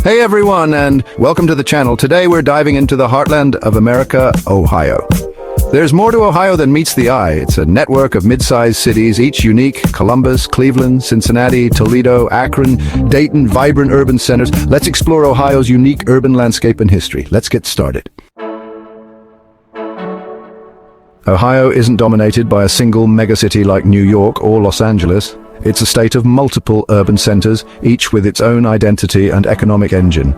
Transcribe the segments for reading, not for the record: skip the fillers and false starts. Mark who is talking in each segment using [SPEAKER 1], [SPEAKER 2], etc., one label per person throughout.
[SPEAKER 1] Hey everyone, and welcome to the channel. Today we're diving into the heartland of America, Ohio. There's more to Ohio than meets the eye. It's a network of mid-sized cities, each unique: Columbus, Cleveland, Cincinnati, Toledo, Akron, Dayton, vibrant urban centers. Let's explore Ohio's unique urban landscape and history. Let's get started. Ohio isn't dominated by a single megacity like New York or Los Angeles. It's a state of multiple urban centers, each with its own identity and economic engine.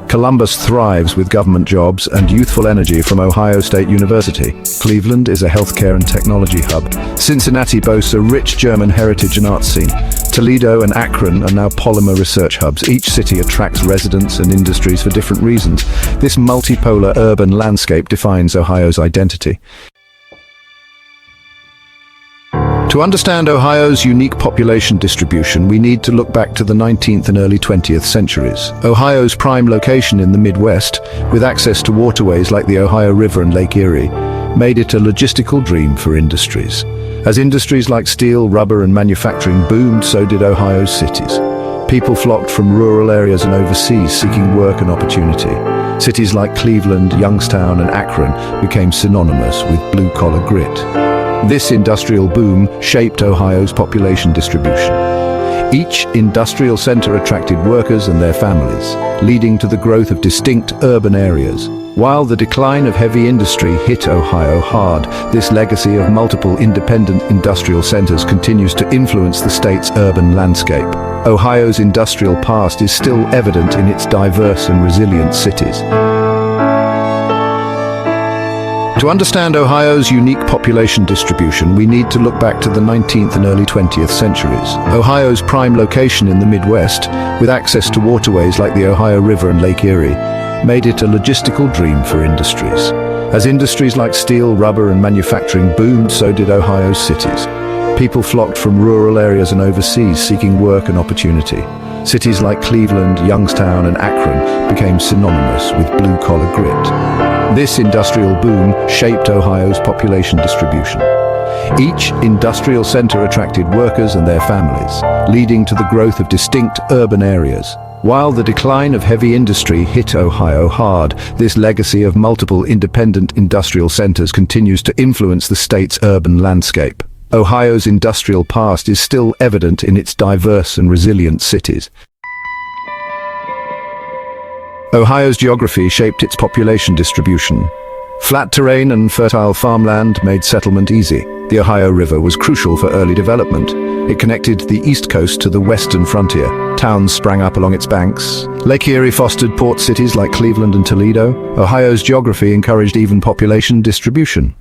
[SPEAKER 1] Columbus thrives with government jobs and youthful energy from Ohio State University. Cleveland is a healthcare and technology hub. Cincinnati boasts a rich German heritage and art scene. Toledo and Akron are now polymer research hubs. Each city attracts residents and industries for different reasons. This multipolar urban landscape defines Ohio's identity. To understand Ohio's unique population distribution, we need to look back to the 19th and early 20th centuries. Ohio's prime location in the Midwest, with access to waterways like the Ohio River and Lake Erie, made it a logistical dream for industries. As industries like steel, rubber, and manufacturing boomed, so did Ohio's cities. People flocked from rural areas and overseas seeking work and opportunity. Cities like Cleveland, Youngstown, and Akron became synonymous with blue-collar grit. This industrial boom shaped Ohio's population distribution. Each industrial center attracted workers and their families, leading to the growth of distinct urban areas. While the decline of heavy industry hit Ohio hard, this legacy of multiple independent industrial centers continues to influence the state's urban landscape. Ohio's industrial past is still evident in its diverse and resilient cities. To understand Ohio's unique population distribution, we need to look back to the 19th and early 20th centuries. Ohio's prime location in the Midwest, with access to waterways like the Ohio River and Lake Erie, made it a logistical dream for industries. As industries like steel, rubber, and manufacturing boomed, so did Ohio's cities. People flocked from rural areas and overseas seeking work and opportunity. Cities like Cleveland, Youngstown, and Akron became synonymous with blue-collar grit. This industrial boom shaped Ohio's population distribution. Each industrial center attracted workers and their families, leading to the growth of distinct urban areas. While the decline of heavy industry hit Ohio hard, this legacy of multiple independent industrial centers continues to influence the state's urban landscape. Ohio's industrial past is still evident in its diverse and resilient cities. Ohio's geography shaped its population distribution. Flat terrain and fertile farmland made settlement easy. The Ohio River was crucial for early development. It connected the east coast to the western frontier. Towns sprang up along its banks. Lake Erie fostered port cities like Cleveland and Toledo. Ohio's geography encouraged even population distribution.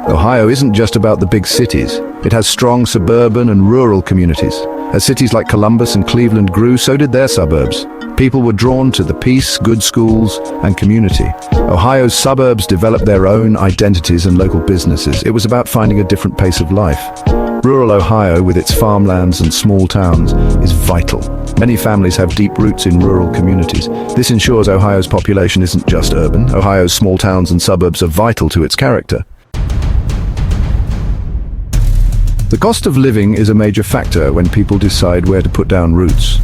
[SPEAKER 1] Ohio isn't just about the big cities. It has strong suburban and rural communities. As cities like Columbus and Cleveland grew, so did their suburbs. People were drawn to the peace, good schools, and community. Ohio's suburbs developed their own identities and local businesses. It was about finding a different pace of life. Rural Ohio, with its farmlands and small towns, is vital. Many families have deep roots in rural communities. This ensures Ohio's population isn't just urban. Ohio's small towns and suburbs are vital to its character. The cost of living is a major factor when people decide where to put down roots.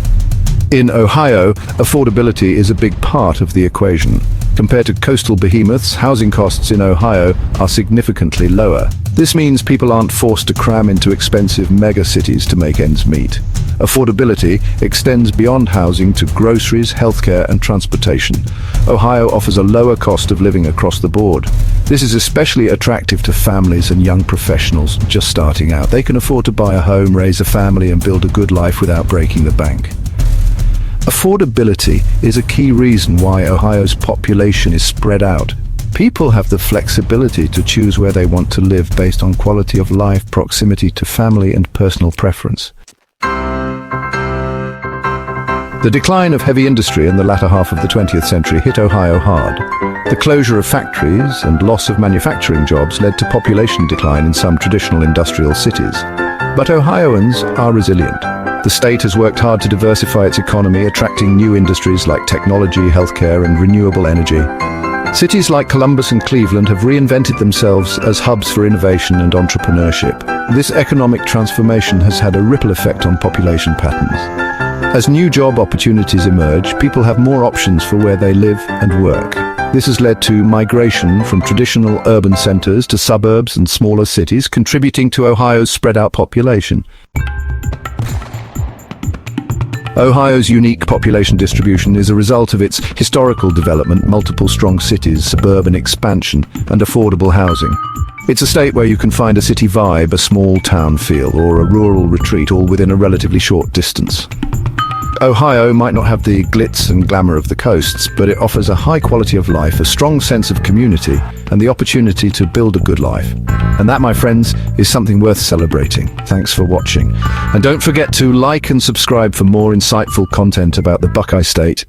[SPEAKER 1] In Ohio, affordability is a big part of the equation. Compared to coastal behemoths, housing costs in Ohio are significantly lower. This means people aren't forced to cram into expensive megacities to make ends meet. Affordability extends beyond housing to groceries, healthcare, and transportation. Ohio offers a lower cost of living across the board. This is especially attractive to families and young professionals just starting out. They can afford to buy a home, raise a family, and build a good life without breaking the bank. Affordability is a key reason why Ohio's population is spread out. People have the flexibility to choose where they want to live based on quality of life, proximity to family, and personal preference. The decline of heavy industry in the latter half of the 20th century hit Ohio hard. The closure of factories and loss of manufacturing jobs led to population decline in some traditional industrial cities. But Ohioans are resilient. The state has worked hard to diversify its economy, attracting new industries like technology, healthcare, and renewable energy. Cities like Columbus and Cleveland have reinvented themselves as hubs for innovation and entrepreneurship. This economic transformation has had a ripple effect on population patterns. As new job opportunities emerge, people have more options for where they live and work. This has led to migration from traditional urban centers to suburbs and smaller cities, contributing to Ohio's spread-out population. Ohio's unique population distribution is a result of its historical development, multiple strong cities, suburban expansion, and affordable housing. It's a state where you can find a city vibe, a small town feel, or a rural retreat, all within a relatively short distance. Ohio might not have the glitz and glamour of the coasts, but it offers a high quality of life, a strong sense of community, and the opportunity to build a good life. And that, my friends, is something worth celebrating. Thanks for watching. And don't forget to like and subscribe for more insightful content about the Buckeye State.